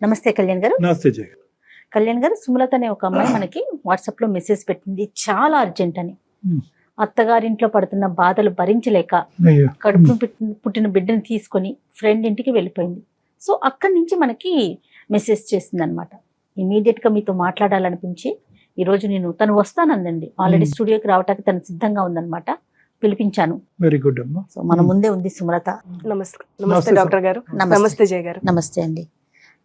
నమస్తే కళ్యాణ్ గారు. నమస్తే జయ. కళ్యాణ్ గారు, సుమలత అనే ఒక అమ్మాయి మనకి వాట్సాప్ లో మెసేజ్ పెట్టింది, చాలా అర్జెంట్ అని. అత్తగారింట్లో పడుతున్న బాధలు భరించలేక అయ్యో. కడుపు పుట్టిన బిడ్డని తీసుకొని ఫ్రెండ్ ఇంటికి వెళ్ళిపోయింది. సో అక్కడి నుంచి మనకి మెసేజ్ చేసింది అనమాట. ఇమీడియట్ గా మీతో మాట్లాడాలనిపించి ఈ రోజు నేను తను వస్తానందండి, ఆల్రెడీ స్టూడియోకి రావడానికి తను సిద్ధంగా ఉందన్నమాట. పిలిపించాను. వెరీ గుడ్ అమ్మా. సో మన ముందే ఉంది సుమలత. నమస్తే. నమస్తే డాక్టర్ గారు. నమస్తే జయ గారు. నమస్తే అండి.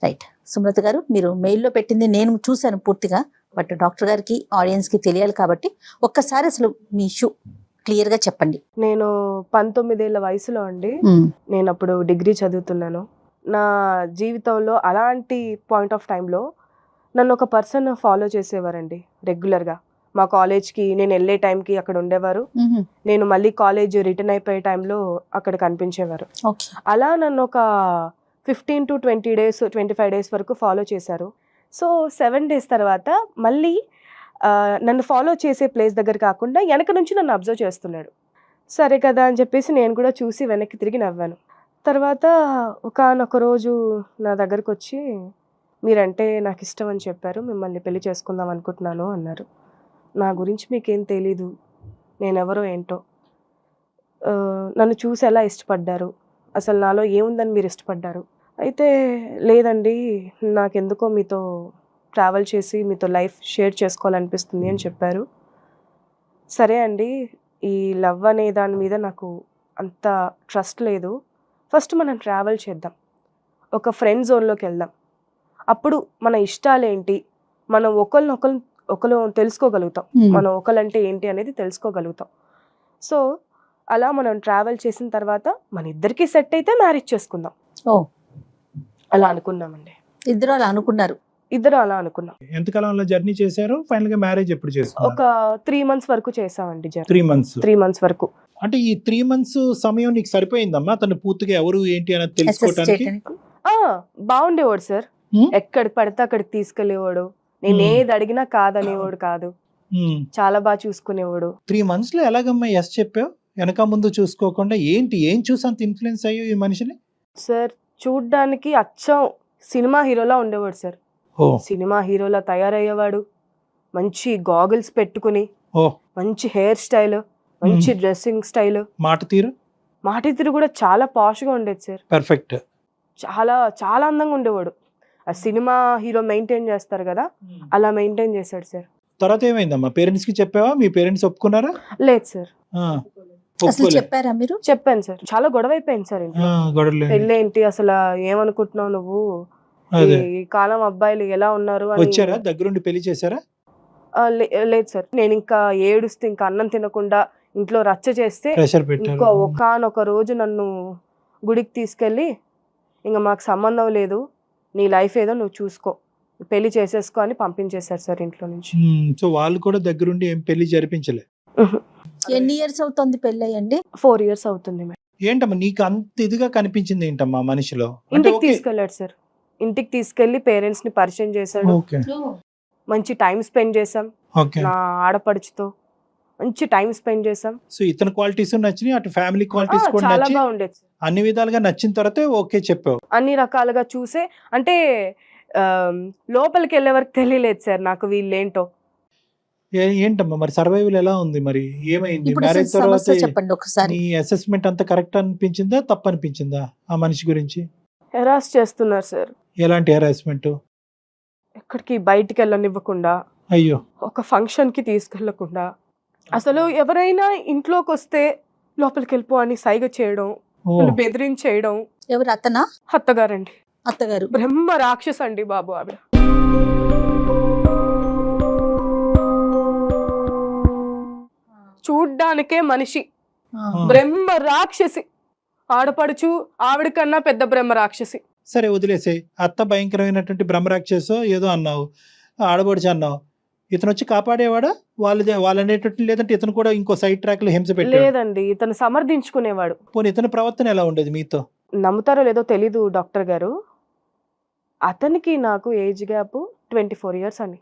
రైట్, సుమలత గారు, మీరు మెయిల్లో పెట్టింది నేను చూశాను పూర్తిగా, బట్ డాక్టర్ గారికి ఆడియన్స్ కి తెలియాలి కాబట్టి ఒక్కసారి అసలు మీ ఇష్యూ క్లియర్ గా చెప్పండి. నేను 19 ఏళ్ల వయసులో అండి, నేను అప్పుడు డిగ్రీ చదువుతున్నాను. నా జీవితంలో అలాంటి పాయింట్ ఆఫ్ టైంలో నన్ను ఒక పర్సన్ ఫాలో చేసేవారండి రెగ్యులర్గా. మా కాలేజ్కి నేను వెళ్ళే టైంకి అక్కడ ఉండేవారు, నేను మళ్ళీ కాలేజ్ రిటర్న్ అయిపోయే టైంలో అక్కడ కనిపించేవారు. అలా నన్ను ఒక 15 to 20 days 25 days వరకు ఫాలో చేశారు. సో 7 days తర్వాత మళ్ళీ నన్ను ఫాలో చేసే ప్లేస్ దగ్గర కాకుండా వెనక నుంచి నన్ను అబ్జర్వ్ చేస్తున్నాడు. సరే కదా అని చెప్పేసి నేను కూడా చూసి వెనక్కి తిరిగి నవ్వాను. తర్వాత ఒకానొక రోజు నా దగ్గరకు వచ్చి, మీరంటే నాకు ఇష్టం అని చెప్పారు, మిమ్మల్ని పెళ్లి చేసుకుందాం అనుకుంటున్నాను అన్నారు. నా గురించి మీకేం తెలీదు, నేనెవరో ఏంటో, నన్ను చూసి ఎలా ఇష్టపడ్డారు, అసలు నాలో ఏముందని మీరు ఇష్టపడ్డారు. అయితే లేదండి, నాకెందుకో మీతో ట్రావెల్ చేసి మీతో లైఫ్ షేర్ చేసుకోవాలనిపిస్తుంది అని చెప్పారు. సరే అండి, ఈ లవ్ అనే దాని మీద నాకు అంత ట్రస్ట్ లేదు, ఫస్ట్ మనం ట్రావెల్ చేద్దాం, ఒక ఫ్రెండ్ జోన్లోకి వెళ్దాం, అప్పుడు మన ఇష్టాలేంటి, మనం ఒకరు తెలుసుకోగలుగుతాం, మనం ఒకరంటే ఏంటి అనేది తెలుసుకోగలుగుతాం. సో అలా మనం ట్రావెల్ చేసిన తర్వాత మన ఇద్దరికి సెట్ అయితే మ్యారేజ్ చేసుకుందాం. అలా అనుకున్నామండి. ఇద్దరు అలా అనుకున్నారు. ఇద్దరు అలా అనుకున్నాం. ఎంతకాలంలో జర్నీ చేశారు? ఫైనల్ గా మ్యారేజ్ ఎప్పుడు చేశారు? ఒక 3 months వరకు చేసామండి. 3 months వరకు. అంటే ఈ 3 months సమయం నీకు సరిపోయిందమ్మా తను పూర్తిగా ఎవరు ఏంటి అనేది తెలుసుకోవడానికి? బాగుండేవాడు సార్, ఎక్కడికి పడితే అక్కడికి తీసుకెళ్లేవాడు, నేను ఏది అడిగినా కాదనేవాడు కాదు, చాలా బాగా చూసుకునేవాడు. 3 months లో ఎలాగమ్మా ఎస్ చెప్పావు? వెనక ముందు చూసుకోకుండా ఏం చూసి అంత ఇన్ఫ్లుయెన్స్ అయ్యో ఈ మనిషిని? సార్ చూడ్డానికి అచ్చం సినిమా హీరోలా ఉండేవాడు సార్. సినిమా హీరోలా తయారయ్యేవాడు, మంచి గాగుల్స్ పెట్టుకుని, మంచి హెయిర్ స్టైల్, మంచి డ్రెస్సింగ్ స్టైల్, మాట తీరు కూడా చాలా పాష్ గా ఉండేది సార్. పర్ఫెక్ట్. చాలా చాలా అందంగా ఉండేవాడు. ఆ సినిమా హీరో మెయింటైన్ చేస్తారు కదా, అలా మెయింటైన్ చేశాడు సార్. తర్వాత ఏమైందమ్మా? పేరెంట్స్ కి చెప్పావా? మీ పేరెంట్స్ ఒప్పుకున్నారా? లేదు సార్. చెప్పారా మీరు? చెప్పాను సార్, చాలా గొడవ అయిపోయింది సార్. పెళ్ళేంటి అసలు, ఏమనుకుంటున్నావు నువ్వు, ఈ కాలం అబ్బాయిలు ఎలా ఉన్నారు అని. వచ్చారా దగ్గరుండి పెళ్లి చేశారా? లేదు సార్, నేను ఇంకా ఏడుస్తూ ఇంకా అన్నం తినకుండా ఇంట్లో రచ్చ చేస్తే ఇంకో ఒకానొక రోజు నన్ను గుడికి తీసుకెళ్ళి, ఇంకా మాకు సంబంధం లేదు, నీ లైఫ్ ఏదో నువ్వు చూసుకో, పెళ్లి చేసేసుకో అని పంపించేశారు సార్ ఇంట్లో నుంచి. సో వాళ్ళు కూడా దగ్గరుండి ఏం పెళ్లి జరిపించలే? ఎన్ని ఇయర్స్ అవుతుంది పెళ్లి అయ్యండి? 4 years అవుతుంది మేడం. ఏంటమ్మా నీకు అంత ఇదిగా కనిపించింది ఏంటమ్మా మనిషిలో? ఇంటికి తీసుకెళ్ళాడు సార్, ఇంటికి తీసుకెళ్లి పేరెంట్స్ ని పరిచయం చేశాడు, మంచి టైం స్పెండ్ చేసాం, నా ఆడపడుచుతో మంచి టైం స్పెండ్ చేసాం. సో ఇతని క్వాలిటీస్ నచ్చినాయి, అటు ఫ్యామిలీ క్వాలిటీస్ కూడా చాలా బాగుండేది. అన్ని విధాలుగా నచ్చిన తర్వాత ఓకే చెప్పావు? అన్ని రకాలుగా చూసే, అంటే లోపలికి వెళ్ళే వరకు తెలియలేదు సార్ నాకు వీళ్ళేంటో. ఏంటమ్మా మరి సర్వైవల్ ఎలా ఉంది? మరి ఏమైంది మ్యారేజ్ తర్వాత? చెప్పండి ఒకసారి. నీ అసెస్మెంట్ అంతా కరెక్ట్ అనిపించిందా, తప్పు అనిపించిందా ఆ మనిషి గురించి? హెరాస్ చేస్తున్నారు సార్. ఎలాంటి హెరాస్మెంట్? ఎక్కడికి బయటికి వెళ్ళనివ్వకుండా, అయ్యో, ఒక ఫంక్షన్ కి తీసుకెళ్లకుండా, అసలు ఎవరైనా ఇంట్లోకి వస్తే లోపలికి వెళ్ళిపో అని సైగ చేయడం, బెదిరించేయడం. ఎవరు? అతనా? అత్తగారండి. అత్తగారు బ్రహ్మ రాక్షస అండి బాబు ఆవిడ. చూడ్డానికే మనిషి, బ్రహ్మ రాక్షసి. ఆడపడుచు ఆవిడ కన్నా పెద్ద బ్రహ్మ రాక్షసి. సరే వదిలేసే, అత్త భయంకరమైనటువంటి బ్రహ్మరాక్షసో ఏదో అన్నావు, ఆడపడుచు అన్నావు, ఇతను వచ్చి కాపాడేవాడా? వాళ్ళు అనేటట్టు, లేదంటే ఇతను కూడా ఇంకో సైడ్ ట్రాక్ లో హింస పెట్టాడు? లేదండి, ఇతను సమర్థించుకునేవాడు. పోనీ ఇతని ప్రవర్తన ఎలా ఉండేది మీతో? నమ్ముతారో లేదో తెలీదు డాక్టర్ గారు, అతనికి నాకు ఏజ్ గ్యాప్ 24 years అండి.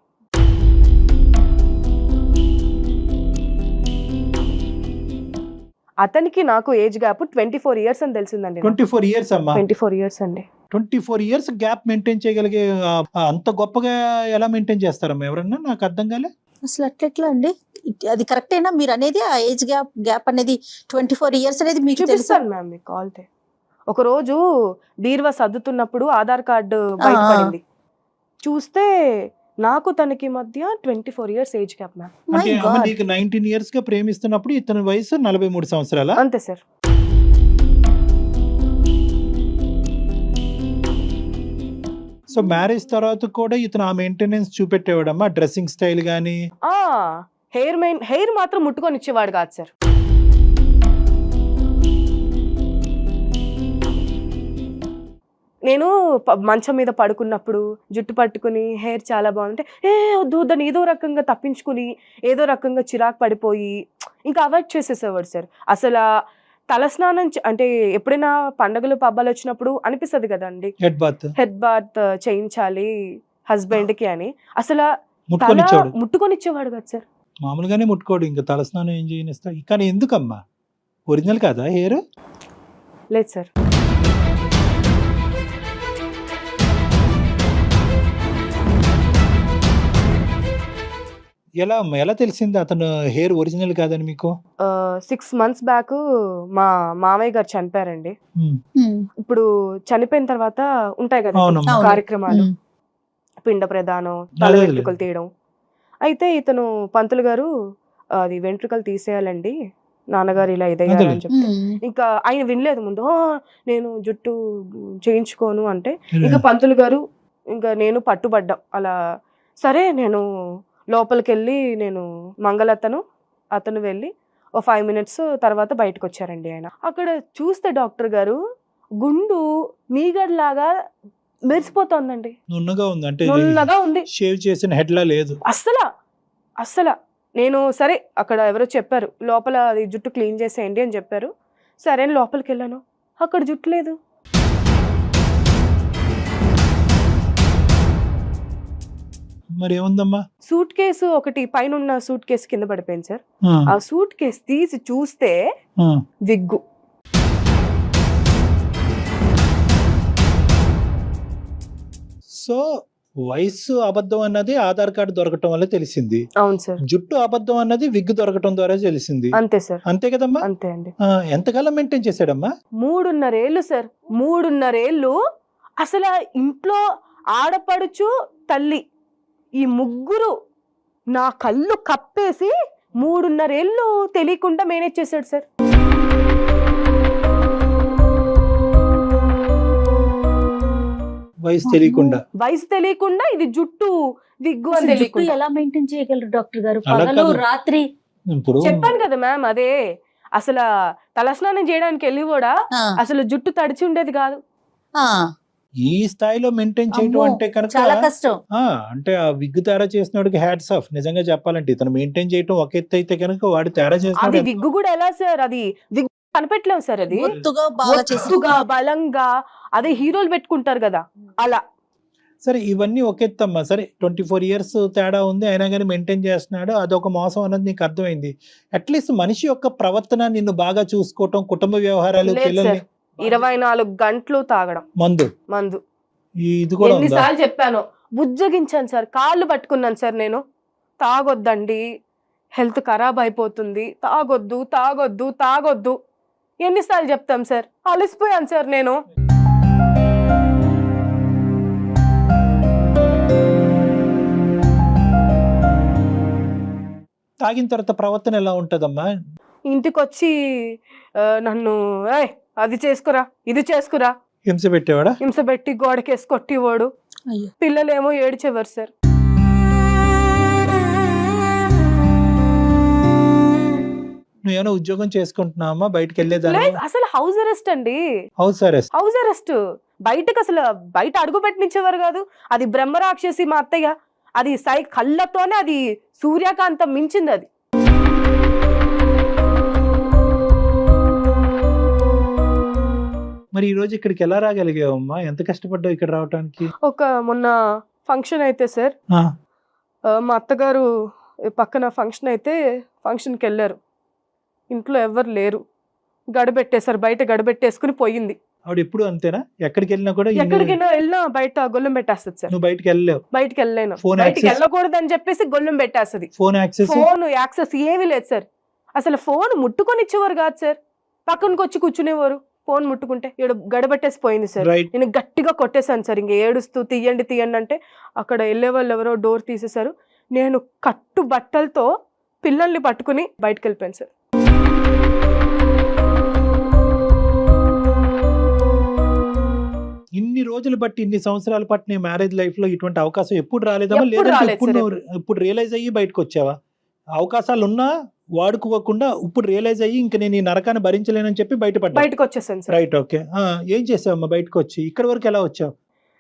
అతనికి నాకు ఏజ్ గ్యాప్ 24 years అని తెలిసిందండి. 24 years అమ్మా? 24 years అండి. 24 years గ్యాప్ మెయింటైన్ చేయగలిగే అంత గొప్పగా ఎలా మెయింటైన్ చేస్తారమ్మా ఎవరన్నా? నాకు అర్థం కాలే. అసలు అట్లెట్లా అండి? అది కరెక్టేనా మీరు అనేది? ఆ ఏజ్ గ్యాప్ అనేది 24 years అనేది మీకు తెలుసా? చూపిస్తాను మ్యామ్ మీకు కావాలంటే. ఒక రోజు బీరువా సర్దుతున్నప్పుడు ఆధార్ కార్డు బయటపడింది. చూస్తే నాకు తనకి మధ్య 24 years age gap ma'am. My అంటే God. నీకు 19 years గా ప్రేమిస్తున్నప్పుడు ఇతని వయసు 43 సంవత్సరాల. అంతే సార్. సో మ్యారేజ్ తర్వాత కూడా ఇతను ఆ మెయింటెనెన్స్ చూపెట్టేవాడమ్మా, డ్రెస్సింగ్ స్టైల్ గానీ? హెయిర్ మాత్రం ముట్టుకొని ఇచ్చేవాడు కాదు సార్. నేను మంచం మీద పడుకున్నప్పుడు జుట్టు పట్టుకుని హెయిర్ చాలా బాగుంటే వద్దు దాన్ని ఏదో రకంగా తప్పించుకుని ఏదో రకంగా చిరాకు పడిపోయి ఇంకా అవాయిడ్ చేసేసేవాడు సార్. అసలు తలస్నానం అంటే ఎప్పుడైనా పండుగలు పబ్బాలు వచ్చినప్పుడు అనిపిస్తుంది కదండి హెడ్ బాత్ చేయించాలి హస్బెండ్ కి అని. అసలు ముట్టుకొని ఇచ్చేవాడు కదా సార్. మామూలుగానే ముట్టుకోడు, ఇంకా తలస్నానం ఏం చేయనిస్తా. కానీ ఎందుకమ్మా? ఒరిజినల్ కాదా హెయిర్? లేదు సార్. ఎలా తెలిసింది అతను హెయిర్ ఒరిజినల్ కాదని మీకు? 6 months బ్యాక్ మా మామయ్య గారు చనిపోయారండి. ఇప్పుడు చనిపోయిన తర్వాత ఉంటాయి కదా కార్యక్రమాలు, పిండ ప్రదానం, తల వెంట్రుకలు తీయడం. అయితే ఇతను పంతులు గారు అది వెంట్రుకలు తీసేయాలండి నాన్నగారు ఇలా ఇదయ్యారని చెప్తే ఇంకా ఆయన వినలేదు ముందు. నేను జుట్టు చేయించుకోను అంటే ఇంకా పంతులు గారు ఇంకా నేను పట్టుబడ్డాం అలా. సరే నేను లోపలికి వెళ్ళి నేను అతను వెళ్ళి 5 minutes తర్వాత బయటకు వచ్చారండి ఆయన. అక్కడ చూస్తే డాక్టర్ గారు గుండు మీగడ్లాగా మెరిసిపోతుందండి. నున్నగా ఉంది, అంటే నున్నగా ఉంది, షేవ్ చేసిన హెడ్ లా లేదు అస్సలు. నేను సరే అక్కడ ఎవరో చెప్పారు లోపల అది జుట్టు క్లీన్ చేసేయండి అని చెప్పారు. సరే లోపలికి వెళ్ళాను, అక్కడ జుట్టు లేదు. మరి ఏముందమ్మా? సూట్ కేసు ఒకటి పైన ఉన్న సూట్ కేసు కింద పడిపోయింది సార్. ఆ సూట్ కేసు తీసి చూస్తే విగ్గు. సో వయసు అబద్ధం అన్నది ఆధార్ కార్డు దొరకటం వల్ల తెలిసింది. అవును సార్. జుట్టు అబద్ధం అన్నది విగ్ దొరకటం ద్వారా తెలిసింది. అంతే సార్. అంతే కదమ్మా? అంతే అండి. ఎంతకాలం మెయింటైన్ చేశాడమ్మా? 3.5 ఏళ్ళు సార్. 3.5 ఏళ్ళు అసలు ఇంట్లో ఆడపడుచు తల్లి ఈ ముగ్గురు నా కళ్ళు కప్పేసి 3.5 ఏళ్ళు తెలియకుండా మేనేజ్ చేశాడు సార్. వయసు తెలియకుండా ఇది జుట్టు విగ్గు అని తెలియకుండా ఎలా మెయింటైన్ చేయగలరు డాక్టర్ గారు? పగలు రాత్రి చెప్పాను కదా మ్యామ్. అదే అసలు తలస్నానం చేయడానికి వెళ్ళి కూడా అసలు జుట్టు తడిచి ఉండేది కాదు. ఈ స్థాయిలో మెయింటైన్ చేయడం అంటే కనుక చాలా కష్టం. అంటే ఆ విగ్ తయారు చేసినోడికి హ్యాట్స్ ఆఫ్. నిజంగా చెప్పాలంటే ఇతను మెయింటైన్ చేయడం ఒక ఎత్తు అయితే కనుక వాడు తయారు చేసిన విగ్ కూడా ఎలా సార్? అది విగ్ కనిపెట్టలేము సార్. అది ఒత్తుగా బలంగా అదే హీరోలు పెట్టుకుంటారు కదా అలా. సరే ఇవన్నీ ఒక ఎత్తమ్మా. సరే 24 years తేడా ఉంది అయినా కానీ మెయింటైన్ చేస్తున్నాడు, అదొక మోసం అన్నది నీకు అర్థమైంది. అట్లీస్ట్ మనిషి యొక్క ప్రవర్తన నిన్ను బాగా చూసుకోవటం, కుటుంబ వ్యవహారాలు, 24 గంటలు తాగడం మందు. ఇది కూడా ఎన్నిసార్లు చెప్పాను, బుజ్జగించాను సార్, కాళ్ళు పట్టుకున్నాను సార్. నేను తాగొద్దండి, హెల్త్ ఖరాబ్ అయిపోతుంది, తాగొద్దు ఎన్నిసార్లు చెప్తాం సార్. అలసిపోయాను సార్ నేను. తాగిన తర్వాత ప్రవర్తన ఎలా ఉంటదమ్మా? ఇంటికి వచ్చి నన్ను అది చేసుకురా ఇది చేసుకురా హింస పెట్టేవాడా? హింస పెట్టి గోడకేసి కొట్టివాడు. పిల్లలేమో ఏడ్చేవారు సార్. నువ్వేమైనా ఉద్యోగం చేసుకుంటున్నావా? బయటకు వెళ్ళేదా? అసలు హౌస్ అరెస్ట్ అండి. House arrest. బయటకు అసలు బయట అడుగు పెట్టించేవారు కాదు. అది బ్రహ్మరాక్షసి మా అత్తయ్య. అది కళ్ళతోనే అది సూర్యకాంతం మించింది. అది మరి ఈ రోజు ఇక్కడికి ఎలా రాగలిగావమ్మా? ఎంత కష్టపడ్డావు ఇక్కడ రావడానికి? మొన్న ఫంక్షన్ అయితే సార్, మా అత్తగారు పక్కన ఫంక్షన్ అయితే ఫంక్షన్కి వెళ్ళారు. ఇంట్లో ఎవరు లేరు, గడబెట్టేశారు, బయట గడబెట్టేసుకుని పోయింది. ఆవిడ ఎప్పుడు అంతేనా? ఎక్కడికి వెళ్ళినా కూడా ఎక్కడికైనా వెళ్ళినా బయట గొల్లం పెట్టేస్తుంది సార్. నువ్వు బయటకి వెళ్ళలేవు, బయటికి వెళ్ళలేను, Phone బయటికి access? వెళ్ళకూడదు అని చెప్పేసి గొల్లం పెట్టేస్తుంది. ఫోన్ యాక్సెస్ ఫోన్ యాక్సెస్ ఏమీ లేదు సార్. అసలు ఫోన్ ముట్టుకొని ఇచ్చేవారు కాదు సార్, పక్కనకి వచ్చి కూర్చునేవారు. ఫోన్ ముట్టుకుంటే ఏడు గడబట్టేసి పోయింది సార్. రైట్. నేను గట్టిగా కొట్టేశాను సార్, ఇంక ఏడుస్తూ తీయండి తీయండి అంటే అక్కడ వెళ్ళే వాళ్ళు ఎవరో డోర్ తీసేశారు. నేను కట్టు బట్టలతో పిల్లల్ని పట్టుకుని బయటకు వెళ్ళిపోయాను సార్. ఇన్ని రోజులు బట్టి ఇన్ని సంవత్సరాలు బట్టి నీ మ్యారేజ్ లైఫ్ లో ఇటువంటి అవకాశం ఎప్పుడు రాలేదమ్మా? ఎప్పుడు లేదంటే రాలేదు ఇప్పుడు సార్, నువ్వు ఇప్పుడు రియలైజ్ అయ్యి బయటకు వచ్చావా? అవకాశాలు ఉన్నా వాడుకోకుండా ఇప్పుడు రియలైజ్ అయ్యి ఇంక నేను ఈ నరకాన్ని భరించలేనని చెప్పి బయటపడ్డా. బయటకు వచ్చేసాను సార్. Right, okay. ఏం చేసావమ్మా బయటకు వచ్చి? ఇక్కడ వరకు ఎలా వచ్చావు?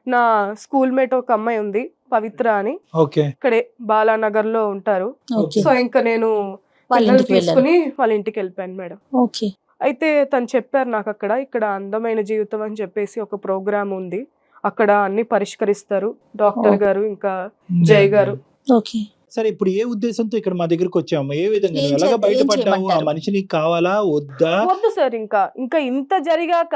నా స్కూల్ మేట్ ఒక అమ్మాయి ఉంది, పవిత్ర అని, ఓకే. ఇక్కడే బాలానగర్ లో ఉంటారు. ఓకే. సో ఇంకా నేను వాళ్ళ పిల్లల్ని ఇంటికి వెళ్ళారు. తీసుకుని వాళ్ళ ఇంటికి వెళ్ళిపోయాను మేడం. ఓకే. అయితే తను చెప్పారు నాకు ఇక్కడ అందమైన జీవితం అని చెప్పేసి ఒక ప్రోగ్రామ్ ఉంది, అక్కడ అన్ని పరిష్కరిస్తారు డాక్టర్ గారు ఇంకా జయ్ గారు. ఓకే. సరే, ఇప్పుడు ఏ ఉద్దేశంతో ఇక్కడ మా దగ్గరకు వచ్చాము? ఏ విధంగా ఏం నువ్వు ఎలాగ ఏం బయటపడ్డావు? ఆ చేయమంటారు? మనిషి నీకు కావాలా వద్దా? వద్దు సార్, ఇంకా ఇంత జరిగాక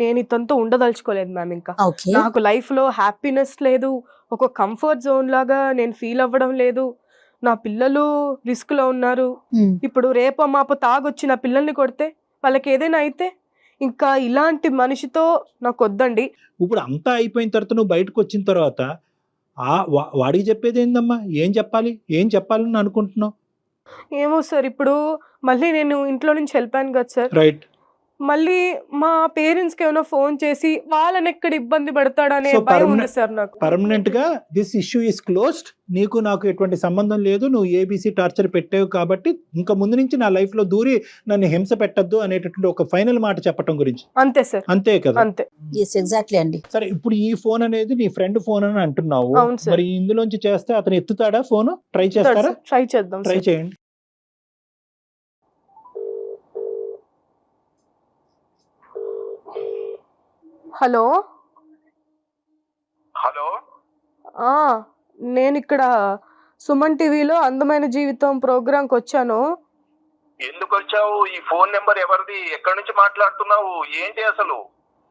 నేను ఇతనితో ఉండదలుచుకోలేదు మ్యామ్. ఇంకా ఓకే. నాకు లైఫ్ లో హ్యాపీనెస్ లేదు, ఒక కంఫర్ట్ జోన్ లాగా నేను ఫీల్ అవ్వడం లేదు. నా పిల్లలు రిస్క్ లో ఉన్నారు. ఇప్పుడు రేపో మాపో తాగొచ్చి నా పిల్లల్ని కొడితే, వాళ్ళకి ఏదైనా అయితే, ఇంకా ఇలాంటి మనిషితో నాకు వద్దండి. ఇప్పుడు అంతా అయిపోయిన తర్వాత నువ్వు బయటకు వచ్చిన తర్వాత వాడికి చెప్పేది ఏందమ్మా? ఏం చెప్పాలని అనుకుంటున్నావు? ఏమో సార్, ఇప్పుడు మళ్ళీ నేను ఇంట్లో నుంచి వెళ్ళిపోయాను కదా సార్. రైట్. మళ్ళీ మా పేరెంట్స్ కి ఏమైనా ఫోన్ చేసి వాళ్ళని ఎక్కడ ఇబ్బంది పెడతాడనే So, భయం ఉంది సార్ నాకు. పర్మనెంట్ గా దిస్ ఇష్యూ ఇస్ క్లోజ్డ్. నీకు నాకు ఎటువంటి సంబంధం లేదు. నువ్వు ఏబీసీ టార్చర్ పెట్టావు కాబట్టి ఇంకా ముందు నుంచి నా లైఫ్ లో దూరి నన్ను హింస పెట్టద్దు అనేటటువంటి ఒక ఫైనల్ మాట చెప్పడం గురించి. అంతే సార్, అంతే కదా? అంతే. ఎస్, ఎగ్జాక్ట్లీ అండి. సరే, ఇప్పుడు ఈ ఫోన్ అనేది నీ ఫ్రెండ్ ఫోన్ అని అంటున్నావు. అవును సార్. మరి ఇందులోంచి చేస్తే అతను ఎత్తుతాడా ఫోన్? ట్రై చేస్తారా? ట్రై చేద్దాం ట్రై సార్. చేయండి. హలో. హలో, నేను ఇక్కడ సుమన్ టీవీలో అందమైన జీవితం ప్రోగ్రాంకి వచ్చాను. ఎందుకు వచ్చావు? ఈ ఫోన్ నెంబర్ ఎవరిది? ఎక్కడి నుంచి మాట్లాడుతున్నావు? ఏంటి అసలు?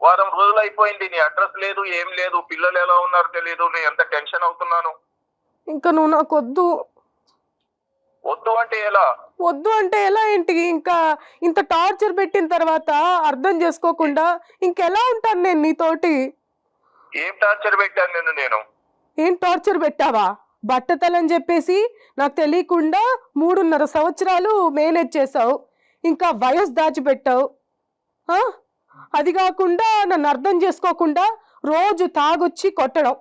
వారం రోజులు అయిపోయింది, నీ అడ్రస్ లేదు, ఏం లేదు, పిల్లలు ఎలా ఉన్నారు తెలియదు. నేను ఎంత టెన్షన్ అవుతున్నాను. ఇంకా నువ్వు నాకు వద్దు. వద్దు అంటే ఎలా? వద్దు అంటే ఎలా ఏంటి? ఇంకా ఇంత టార్చర్ పెట్టిన తర్వాత అర్థం చేసుకోకుండా ఇంకెలా ఉంటాను నేను నీతోటి? ఏం టార్చర్ పెట్టాను నేను? ఏం టార్చర్ పెట్టావా? బట్టతలని చెప్పేసి నాకు తెలియకుండా 3.5 సంవత్సరాలు మేనేజ్ చేసావు, ఇంకా వయసు దాచిపెట్టావు. అది కాకుండా నన్ను అర్థం చేసుకోకుండా రోజు తాగొచ్చి కొట్టడం.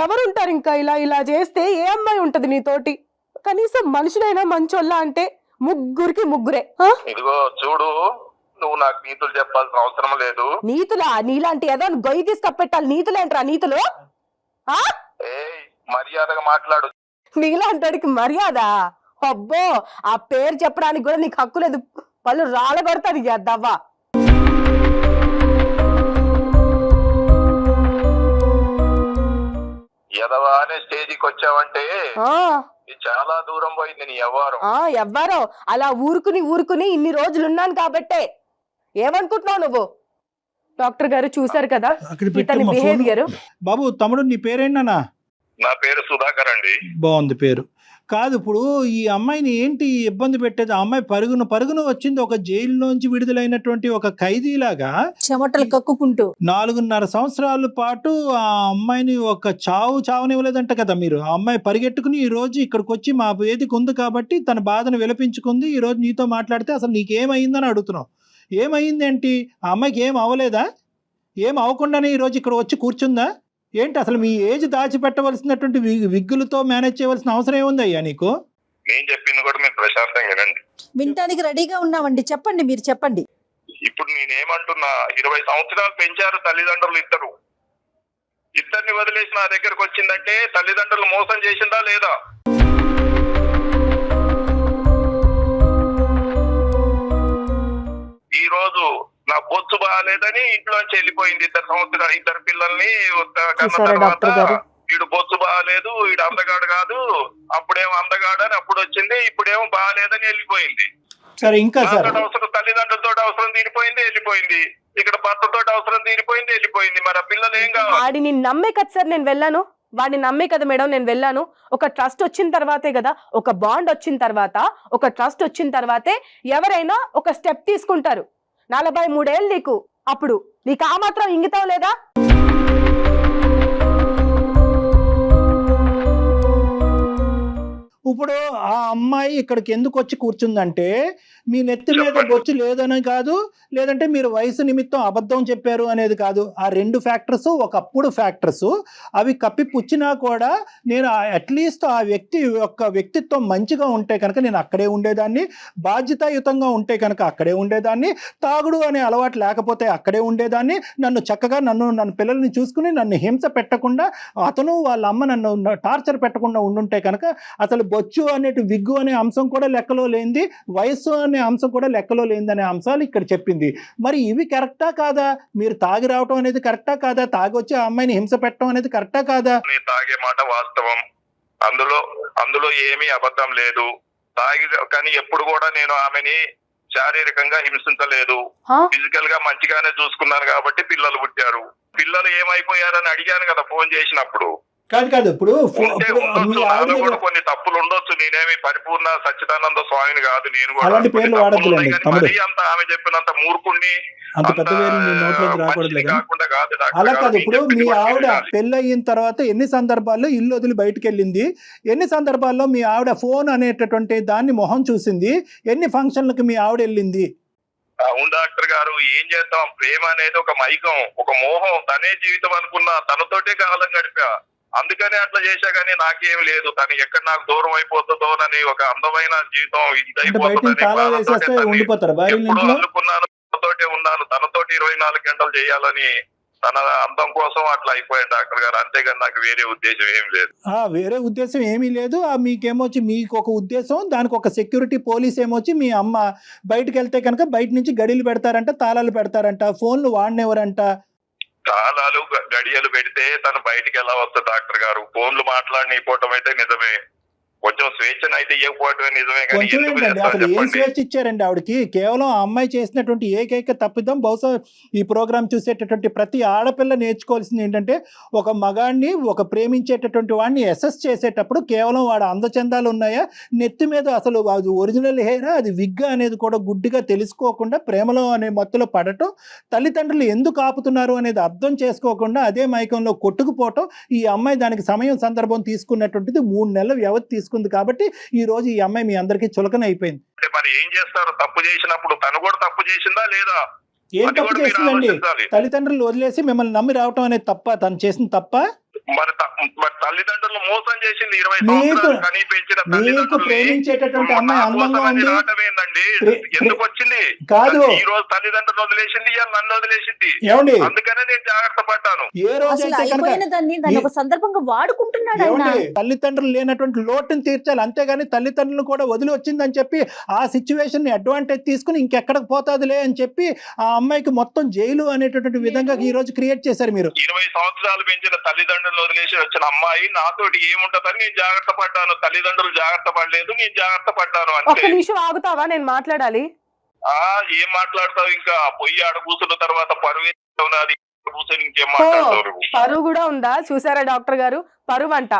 ఎవరుంటారు ఇంకా ఇలా చేస్తే? ఏ అమ్మాయి ఉంటది నీతోటి? కనీసం మనుషులైనా మంచోళ్ళ అంటే ముగ్గురికి ముగ్గురే. ఇదిగో చూడు, నువ్వు నాకు నీతులు చెప్పాల్సిన అవసరం లేదు. నీతులా? నీలాంటి ఏదో గొయ్యి తీసుకపెట్టాలి. నీతులేంట్రా నీతులు? మర్యాదగా మాట్లాడు. నీలాంటి మర్యాద? అబ్బో, ఆ పేరు చెప్పడానికి కూడా నీకు హక్కు లేదు. పళ్ళు రాళ్ళ కొడతాను చేద్దావా. ఎదవా అనే స్టేజికి వచ్చావంటే చాలా దూరం పోయింది నీ ఎవ్వరం. ఎవ్వరో అలా ఊరుకుని ఇన్ని రోజులు ఉన్నాను కాబట్టే. ఏమనుకుంటున్నావు నువ్వు? డాక్టర్ గారు చూసారు కదా ఇతని బిహేవియర్. బాబు, తమ్ముడు నీ పేరేంటన్నా? నా పేరు సుధాకర్ అండి. బాగుంది పేరు. కాదు, ఇప్పుడు ఈ అమ్మాయిని ఏంటి ఇబ్బంది పెట్టేది? ఆ అమ్మాయి పరుగున వచ్చింది ఒక జైల్లోంచి విడుదలైనటువంటి ఒక ఖైదీలాగా చెమటలు కక్కుకుంటూ 4.5 సంవత్సరాల పాటు ఆ అమ్మాయిని ఒక చావనివ్వలేదంట కదా మీరు. ఆ అమ్మాయి పరిగెట్టుకుని ఈ రోజు ఇక్కడికి వచ్చి మా వేదిక ఉంది కాబట్టి తన బాధను విలపించుకుంది. ఈ రోజు నీతో మాట్లాడితే అసలు నీకేమైందని అడుగుతున్నావు. ఏమైంది ఏంటి? ఆ అమ్మాయికి ఏం అవ్వలేదా? ఏం అవ్వకుండానే ఈ రోజు ఇక్కడ వచ్చి కూర్చుందా ఏంటి? అసలు మీ ఏజ్ దాచిపెట్టవలసినటువంటి విగ్గులతో మేనేజ్ చేయవలసిన అవసరం ఏముంది అయ్యా నీకు? నేను చెప్పింది కూడా మీరు ప్రశాంతంగా వినండి. వినటానికి రెడీగా ఉన్నామండి, చెప్పండి, మీరు చెప్పండి. ఇప్పుడు నేనేమంటున్నా, 20 సంవత్సరాలు పెంచారు తల్లిదండ్రులు ఇద్దరిని వదిలేసి నా దగ్గరకు వచ్చిందంటే తల్లిదండ్రులు మోసం చేసిందా లేదా? ఈ రోజు నా బొచ్చు బాగాలేదని ఇంట్లోంచి వెళ్ళిపోయింది. 2 సంవత్సరాలు 2 పిల్లల్ని కన్న తర్వాత వీడు బొచ్చు బాగాలేదు, వీడు అందగాడు కాదు, అప్పుడేమో అందగాడు అని అప్పుడు వచ్చింది, ఇప్పుడేమో బాగాలేదని వెళ్ళిపోయింది. సరే, ఇంకా అవసరం తల్లిదండ్రులతో అవసరం తీరిపోయింది, వెళ్ళిపోయింది. ఇక్కడ భర్తతోటి అవసరం తీరిపోయింది, వెళ్ళిపోయింది. మరి ఆ పిల్లలు ఏం కావాలి? వాడిని నమ్మే కదా సార్ నేను వెళ్ళాను, వాడిని నమ్మే కదా మేడం నేను వెళ్ళాను. ఒక ట్రస్ట్ వచ్చిన తర్వాతే కదా, ఒక బాండ్ వచ్చిన తర్వాత, ఒక ట్రస్ట్ వచ్చిన తర్వాతే ఎవరైనా ఒక స్టెప్ తీసుకుంటారు. 43 ఏళ్ళు నీకు, అప్పుడు నీకు ఆ మాత్రం ఇంగితం లేదా? ఇప్పుడు ఆ అమ్మాయి ఇక్కడికి ఎందుకు వచ్చి కూర్చుందంటే మీ నెత్తి మీద బొచ్చు లేదని కాదు, లేదంటే మీరు వయసు నిమిత్తం అబద్ధం చెప్పారు అనేది కాదు. ఆ 2 ఫ్యాక్టర్స్ ఒకప్పుడు ఫ్యాక్టర్స్, అవి కప్పిపుచ్చినా కూడా నేను అట్లీస్ట్ ఆ వ్యక్తి యొక్క వ్యక్తిత్వం మంచిగా ఉంటే కనుక నేను అక్కడే ఉండేదాన్ని, బాధ్యతాయుతంగా ఉంటే కనుక అక్కడే ఉండేదాన్ని, తాగుడు అనే అలవాటు లేకపోతే అక్కడే ఉండేదాన్ని, నన్ను చక్కగా నన్ను పిల్లల్ని చూసుకుని నన్ను హింస పెట్టకుండా అతను వాళ్ళ అమ్మ నన్ను టార్చర్ పెట్టకుండా ఉండుంటే కనుక అసలు బొచ్చు అనేటి విగ్గు అనే అంశం కూడా లెక్కలో లేనిది, వయస్సు అనే అంశం కూడా లెక్కలో లేనిదనే అంశాలు ఇక్కడ చెప్పింది. మరి ఇవి కరెక్టా కాదా? మీరు తాగి రావటం అనేది కరెక్టా కాదా? తాగొచ్చి ఆ అమ్మాయిని హింస పెట్టడం అనేది కరెక్టా కాదా? తాగే మాట వాస్తవం, అందులో ఏమీ అబద్ధం లేదు. కానీ ఎప్పుడు కూడా నేను ఆమెని శారీరకంగా హింసించలేదు, ఫిజికల్ గా మంచిగానే చూసుకున్నాను కాబట్టి పిల్లలు పుట్టారు. పిల్లలు ఏమైపోయారని అడిగాను కదా ఫోన్ చేసినప్పుడు. కాదు ఇప్పుడు కొన్ని తప్పులు ఉండొచ్చు, నేనేమి పరిపూర్ణ సచ్చిదానంద స్వామిని కాదు. నేను కూడా అలాంటి పేర్లు వాడొద్దులేండి తమ్ముడు. అంత ఆమె చెప్పినంత మూర్ఖుణ్ణి అంత పెద్ద పేరు నీ నోట్లోకి రాకూడదు. అలా కాదు, ఇప్పుడు మీ ఆవిడ పెళ్ళయిన తర్వాత ఎన్ని సందర్భాల్లో ఇల్లు వదిలి బయటకు వెళ్ళింది, ఎన్ని సందర్భాల్లో మీ ఆవిడ ఫోన్ అనేటటువంటి దాన్ని మొహం చూసింది, ఎన్ని ఫంక్షన్లకు మీ ఆవిడ వెళ్ళింది? అవును డాక్టర్ గారు, ఏం చేద్దాం, ప్రేమ అనేది ఒక మైకం, ఒక మోహం, తనే జీవితం అనుకున్నా, తనతోటే కాలం గడిపా, అందుకనే అట్లా చేశా. కానీ నాకేం లేదు, తను ఎక్కడ నాకు దూరం అయిపోతుందో అని ఒక అందమైన జీవితం అనుకున్నాను. తనతోటే ఉన్నాను, తనతోటి 24 గంటలు చేయాలని, తన అందం కోసం అట్లా అయిపోయాను డాక్టర్ గారు, అంతేగాని నాకు వేరే ఉద్దేశం ఏం లేదు. వేరే ఉద్దేశం ఏమీ లేదు. మీకేమొచ్చి మీకు ఒక ఉద్దేశం, దానికి ఒక సెక్యూరిటీ పోలీస్ ఏమొచ్చి మీ అమ్మ బయటకు వెళ్తే కనుక బయట నుంచి గడిలు పెడతారంట, తాళాలు పెడతారంట, ఫోన్లు వాడినెవరంట. తాళాలు గడియలు పెడితే తను బయటికి ఎలా వస్తుంది డాక్టర్ గారు? ఫోన్లు మాట్లాడిపోవటం అయితే నిజమే, కొంచెం స్వేచ్ఛను అయితే ఇవ్వకపోవటమే నిజమే. కొంచెం ఏంటండి, అసలు ఏం స్వేచ్ఛ ఇచ్చారండి ఆవిడకి? కేవలం ఆ అమ్మాయి చేసినటువంటి ఏకైక తప్పిదం, బహుశా ఈ ప్రోగ్రామ్ చూసేటటువంటి ప్రతి ఆడపిల్ల నేర్చుకోవాల్సింది ఏంటంటే, ఒక మగాడిని, ఒక ప్రేమించేటటువంటి వాడిని అసెస్ చేసేటప్పుడు కేవలం వాడు అందచందాలు ఉన్నాయా, నెత్తి మీద అసలు అది ఒరిజినల్ హెయిరా, అది విగ్గా అనేది కూడా గుడ్డిగా తెలుసుకోకుండా ప్రేమలో అనే మత్తులో పడటం, తల్లిదండ్రులు ఎందుకు ఆపుతున్నారు అనేది అర్థం చేసుకోకుండా అదే మైకంలో కొట్టుకుపోవటం. ఈ అమ్మాయి దానికి సమయం సందర్భం తీసుకున్నటువంటిది 3 నెలల వ్యవధి తీసుకుంది కాబట్టి ఈ రోజు ఈ అమ్మాయి మీ అందరికీ చులకన అయిపోయింది. మరి ఏం చేస్తారు? తప్పు చేసినప్పుడు తను కూడా తప్పు చేసిందా లేదా? ఏం తప్పు చేసిందండి? తల్లిదండ్రులు వదిలేసి మిమ్మల్ని నమ్మి రావటం అనేది తప్ప? తను చేసిన తప్ప? మరి తల్లిదండ్రులు మోసం చేసింది. 20 సంవత్సరాలు కని పెంచిన మీకు ప్రేమించేటటువంటి అమ్మాయి అందంగా ఉంది, ఎందుకు వచ్చింది కాదు ఈ రోజు తల్లిదండ్రులు వదిలేసింది, నన్ను వదిలేసింది. ఏమండి, అందుకనే నేను జాగ్రత్త పడ్డాను. ఏ రోజు ఒక సందర్భంగా వాడుకుంటున్నాడు. తల్లిదండ్రులు లేనటువంటి లోటుని తీర్చాలి, అంతేగాని తల్లిదండ్రులు కూడా వదిలి వచ్చిందని చెప్పి ఆ సిచ్యువేషన్ ని అడ్వాంటేజ్ తీసుకుని ఇంకెక్కడికి పోతాదిలే అని చెప్పి ఆ అమ్మాయికి మొత్తం జైలు అనేటటువంటి విధంగా ఈ రోజు క్రియేట్ చేశారు మీరు. 20 సంవత్సరాలు పెంచిన తల్లిదండ్రులు వదిలేసి వచ్చిన అమ్మాయి నాతోటి ఏముంటదని నేను జాగ్రత్త పడ్డాను. తల్లిదండ్రులు జాగ్రత్త పడలేదు, నేను జాగ్రత్త పడ్డాను. ఒక్క నిమిషం ఆగుతావా, నేను మాట్లాడాలి. ఏం మాట్లాడతావు? ఇంకా పొయ్యి ఆడ కూర్చున్న తర్వాత పరువు ఉన్నది, కూర్చొని ఇంకేం మాట్లాడతావు? పరువు కూడా ఉందా? చూసారా డాక్టర్ గారు, పరువు అంట.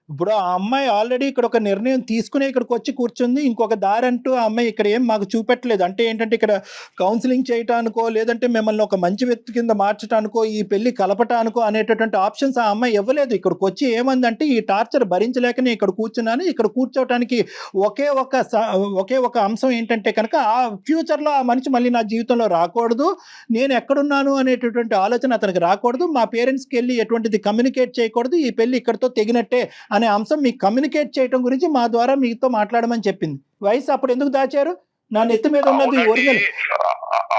ఇప్పుడు ఆ అమ్మాయి ఆల్రెడీ ఇక్కడ ఒక నిర్ణయం తీసుకునే ఇక్కడికి వచ్చి కూర్చుంది. ఇంకొక దారి అంటూ ఆ అమ్మాయి ఇక్కడ ఏం మాకు చూపెట్టలేదు. అంటే ఏంటంటే ఇక్కడ కౌన్సిలింగ్ చేయటానికో, లేదంటే మిమ్మల్ని ఒక మంచి వ్యక్తి కింద మార్చడానికో, ఈ పెళ్లి కలపటానికో అనేటటువంటి ఆప్షన్స్ ఆ అమ్మాయి ఇవ్వలేదు. ఇక్కడికి వచ్చి ఏమందంటే, ఈ టార్చర్ భరించలేకనే ఇక్కడ కూర్చున్నాను, ఇక్కడ కూర్చోవటానికి ఒకే ఒక అంశం ఏంటంటే కనుక ఆ ఫ్యూచర్లో ఆ మనిషి మళ్ళీ నా జీవితంలో రాకూడదు, నేను ఎక్కడున్నాను అనేటటువంటి ఆలోచన అతనికి రాకూడదు, మా పేరెంట్స్కి వెళ్ళి ఎటువంటిది కమ్యూనికేట్ చేయకూడదు, ఈ పెళ్లి ఇక్కడితో తెగినట్టే అనే అంశం మీకు కమ్యూనికేట్ చేయడం గురించి మా ద్వారా మీతో మాట్లాడమని చెప్పింది. వయసు అప్పుడు ఎందుకు దాచారు? నా నెత్తి మీద ఉన్నది ఒరిజినల్.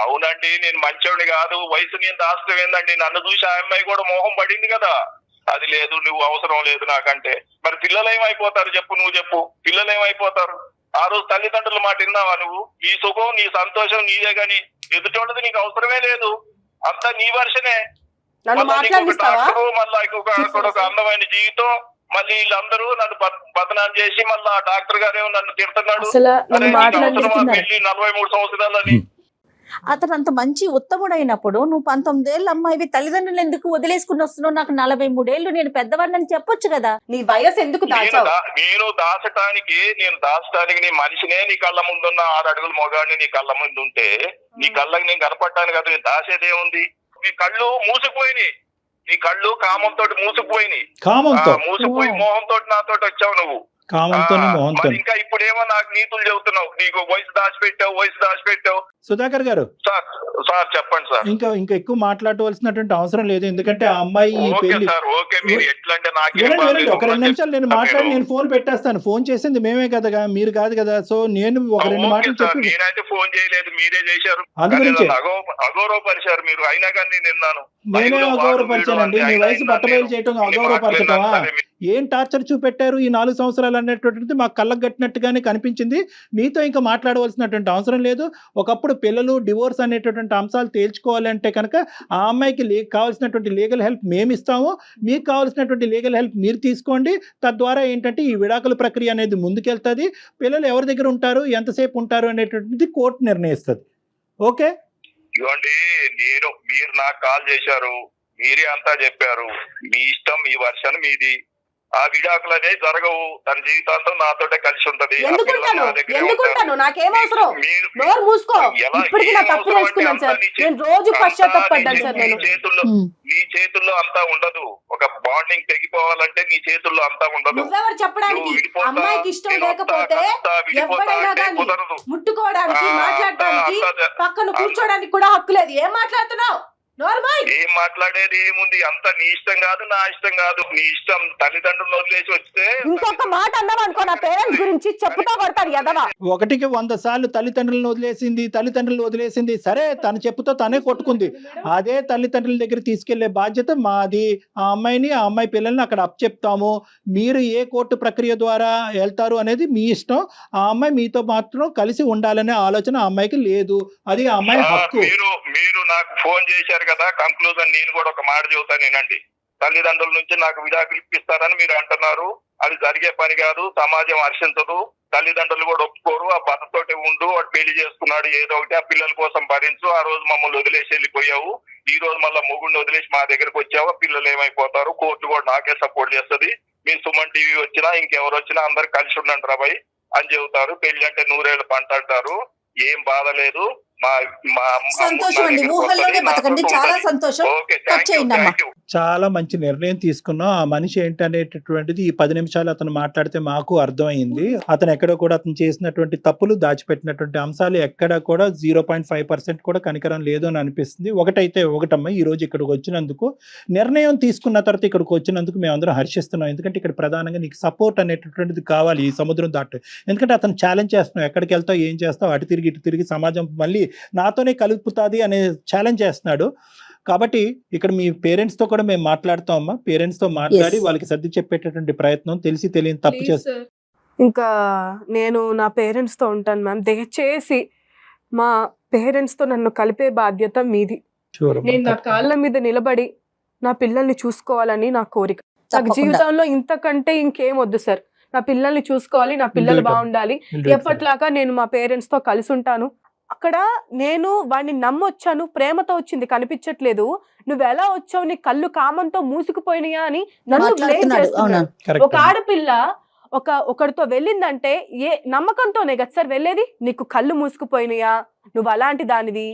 అవునండి, నేను మంచోడిని కాదు, వయసు నేను దాచడం ఏందండి? నన్ను చూసి ఆ అమ్మాయి కూడా మోహం పడింది కదా, అది లేదు నువ్వు అవసరం లేదు నాకంటే. మరి పిల్లలు ఏమైపోతారు చెప్పు, నువ్వు చెప్పు, పిల్లలు ఏమైపోతారు? ఆ రోజు తల్లిదండ్రుల మాట విన్నావా నువ్వు? నీ సుఖం నీ సంతోషం నీదే గాని ఎదుటోళ్ళది నీకు అవసరమే లేదు, అంతా నీ వర్షనే. మళ్ళా ఒక అందమైన జీవితం, మళ్ళీ వీళ్ళందరూ నన్ను బదనాం చేసి మళ్ళా డాక్టర్ గారు నన్ను తిడుతున్నాడు, 43 సంవత్సరాలని. అతను అంత మంచి ఉత్తముడైనప్పుడు నువ్వు 19 ఏళ్ళ అమ్మాయివి తల్లిదండ్రులు ఎందుకు వదిలేసుకుని వస్తున్నావు? నాకు 43 ఏళ్ళు, నేను పెద్దవాడిని చెప్పొచ్చు కదా. నీ వయసు ఎందుకు దాచావు? నేను దాచటానికి నీ మనిషినే నీ కళ్ళ ముందున్న 6 అడుగుల మొగాడిని నీ కళ్ళ ముందు ఉంటే నీ కళ్ళకి నేను కనపడ్డాను కదా, నేను దాచేదేముంది? నీ కళ్ళు మూసుకుపోయినాయి, నీ కళ్ళు కామంతో మూసుకుపోయినాయి, మూసుకుపోయి మోహంతో నాతో వచ్చావు నువ్వు. ఇంకా ఇప్పుడేమో నాకు నీతులు చెబుతున్నావు, నీకు వయసు దాచిపెట్టావు. సుధాకర్ గారు సార్ చెప్పండి సార్. ఇంకా ఎక్కువ మాట్లాడవలసినటువంటి అవసరం లేదు, ఎందుకంటే ఆ అమ్మాయి మీరు ఎట్లా అంటే ఒక 2 నిమిషాలు నేను మాట్లాడి నేను ఫోన్ పెట్టేస్తాను. ఫోన్ చేసింది మేమే కదా, మీరు కాదు కదా. సో నేను ఒక 2 మాటలు చెప్పి, నేనైతే ఫోన్ చేయలేదు, మీరే చేశారు. అందుగురించి అగౌరవపరిచారు మీరు, అయినా కానీ నేను విన్నాను. నేనే అగౌరవపరిచానండి. నీ వయసు బట్టబయలు చేయటం అగౌరవపరచటమా? ఏం టార్చర్ చూపెట్టారు ఈ 4 సంవత్సరాలు అనేటువంటిది మాకు కళ్ళకు కట్టినట్టుగానే కనిపించింది. మీతో ఇంకా మాట్లాడవలసినటువంటి అవసరం లేదు. ఒకప్పుడు పిల్లలు డివోర్స్ అనేటటువంటి అంశాలు తేల్చుకోవాలంటే కనుక ఆ అమ్మాయికి కావాల్సినటువంటి లీగల్ హెల్ప్ మేము ఇస్తాము, మీకు కావాల్సినటువంటి లీగల్ హెల్ప్ మీరు తీసుకోండి. తద్వారా ఏంటంటే ఈ విడాకుల ప్రక్రియ అనేది ముందుకెళ్తుంది. పిల్లలు ఎవరి దగ్గర ఉంటారు, ఎంతసేపు ఉంటారు అనేటువంటిది కోర్టు నిర్ణయిస్తుంది. ఓకే, ఇవ్వండి. మీరు నాకు కాల్ చేశారు, మీరే అంతా చెప్పారు, మీ ఇష్టం, మీ వర్షన్ మీది. ఆ విడాకులు అనేది జరగవు, తన జీవితాంతం నాతోటే కలిసి ఉంటది. నీ చేతుల్లో అంతా ఉండదు. ఒక బాండింగ్ తెగిపోవాలంటే నీ చేతుల్లో అంతా ఉండదు. కుదరదు. ముట్టుకోవడానికి, మాట్లాడడానికి, పక్కన కూర్చోడానికి కూడా హక్కు లేదు. ఏం మాట్లాడుతున్నావు? ఏం మాట్లాడేది ఏముంది? అంత నీ ఇష్టం కాదు, నా ఇష్టం కాదు, నీ ఇష్టం. తల్లిదండ్రులు వదిలేసి వస్తే ఇంకొక మాట అన్నావు అనుకో, నా పేరెంట్స్ గురించి చెప్పుతా కొడతారు ఎదవా. 1కి 100 సార్లు తల్లిదండ్రులను వదిలేసింది. సరే, తన చెప్పుతో తనే కొట్టుకుంది. అదే తల్లిదండ్రుల దగ్గర తీసుకెళ్లే బాధ్యత మాది. ఆ అమ్మాయి పిల్లల్ని అక్కడ అప్పచెప్తాము. మీరు ఏ కోర్టు ప్రక్రియ ద్వారా వెళ్తారు అనేది మీ ఇష్టం. ఆ అమ్మాయి మీతో మాత్రం కలిసి ఉండాలనే ఆలోచన ఆ అమ్మాయికి లేదు. అది ఆ అమ్మాయి హక్కు. మీరు నాకు ఫోన్ చేశారు కదా, కంక్లూజన్ నేను కూడా ఒక మాట చెబుతాను వినండి. తల్లిదండ్రుల నుంచి నాకు విడాకులు ఇప్పిస్తారని మీరు అంటున్నారు. అది జరిగే పని కాదు, సమాజం హర్షించదు, తల్లిదండ్రులు కూడా ఒప్పుకోరు. ఆ భర్తతోటి ఉండు, వాడు పెళ్లి చేసుకున్నాడు, ఏదో ఒకటి ఆ పిల్లల కోసం భరించు. ఆ రోజు మమ్మల్ని వదిలేసి వెళ్ళిపోయావు, ఈ రోజు మళ్ళీ మొగుడిని వదిలేసి మా దగ్గరకు వచ్చావు, పిల్లలు ఏమైపోతారు? కోర్టు కూడా నాకే సపోర్ట్ చేస్తుంది. మీ సుమన్ టీవీ వచ్చినా ఇంకెవరు వచ్చినా అందరు కలిసి ఉండండి రాబాయ్ అని చెబుతారు. పెళ్లి అంటే 100 ఏళ్ళ పంట అంటారు. ఏం బాధ లేదు. సంతోషం అండి, ఊహల్లోనే బతకండి. చాలా సంతోషం. చాలా మంచి నిర్ణయం తీసుకున్నాం. ఆ మనిషి ఏంటనేటటువంటిది ఈ 10 నిమిషాలు అతను మాట్లాడితే మాకు అర్థమైంది. అతను ఎక్కడో కూడా అతను చేసినటువంటి తప్పులు, దాచిపెట్టినటువంటి అంశాలు ఎక్కడ కూడా 0.5% కూడా కనికరం లేదు అని అనిపిస్తుంది. ఒకటమ్మా, ఈ రోజు ఇక్కడికి వచ్చినందుకు, నిర్ణయం తీసుకున్న తర్వాత ఇక్కడికి వచ్చినందుకు మేమందరం హర్షిస్తున్నాం. ఎందుకంటే ఇక్కడ ప్రధానంగా నీకు సపోర్ట్ అనేటటువంటిది కావాలి ఈ సముద్రం దాటు. ఎందుకంటే అతను ఛాలెంజ్ చేస్తున్నావు, ఎక్కడికి వెళ్తావు, ఏం చేస్తావు, అటు తిరిగి ఇటు తిరిగి సమాజం మళ్ళీ నాతోనే కలుపుతుంది అనే ఛాలెంజ్ చేస్తున్నాడు. కాబట్టి ఇక్కడ మీ పేరెంట్స్ తో కూడా మేము మాట్లాడుతామమ్మా. పేరెంట్స్ తో మాట్లాడి వాళ్ళకి సర్ది చెప్పేటటువంటి ప్రయత్నం, తెలిసి తెలియని తప్పు చేస్తా. ఇంకా నేను నా పేరెంట్స్ తో ఉంటాను మ్యామ్. దయచేసి మా పేరెంట్స్ తో నన్ను కలిపే బాధ్యత మీది. నేను నా కాళ్ళ మీద నిలబడి నా పిల్లల్ని చూసుకోవాలని నా కోరిక. నాకు జీవితంలో ఇంతకంటే ఇంకేం వద్దు సార్. నా పిల్లల్ని చూసుకోవాలి, నా పిల్లలు బాగుండాలి. ఎప్పట్లాగా నేను మా పేరెంట్స్ తో కలిసి ఉంటాను. అక్కడ నేను వాడిని నమ్మొచ్చాను, ప్రేమతో వచ్చింది కనిపించట్లేదు. నువ్వు ఎలా వచ్చావు, నీ కళ్ళు కామంతో మూసుకుపోయినాయా అని నన్ను బ్లేమ్ చేస్తున్నాడు. ఒక ఆడపిల్ల ఒకరితో వెళ్ళిందంటే ఏ నమ్మకంతోనే కదా సార్ వెళ్ళేది. నీకు కళ్ళు మూసుకుపోయినాయా, నువ్వు అలాంటి దానివి,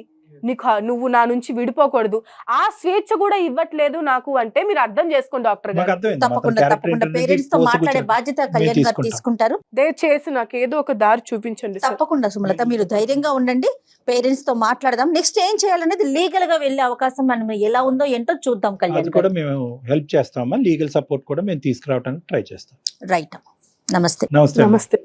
నువ్వు నా నుంచి విడిపోకూడదు, ఆ స్వేచ్ఛ కూడా ఇవ్వట్లేదు నాకు అంటే మీరు అర్థం చేసుకోండి డాక్టర్ గారు. తప్పకుండా పేరెంట్స్ తో మాట్లాడే బాధ్యత కళ్యాణ్ గారు తీసుకుంటారు. దయచేసి నాకు ఏదో ఒక దారి చూపించండి. తప్పకుండా సుమలత, మీరు ధైర్యంగా ఉండండి. పేరెంట్స్ తో మాట్లాడదాం. నెక్స్ట్ ఏం చేయాలనేది లీగల్ గా వెళ్ళే అవకాశం మనం ఎలా ఉందో ఏంటో చూద్దాం. కళ్యాణ్ కూడా మేము హెల్ప్ చేస్తామా, లీగల్ సపోర్ట్ కూడా మేము తీసుకురావడానికి ట్రై చేస్తాం. రైట్. నమస్తే. నమస్తే.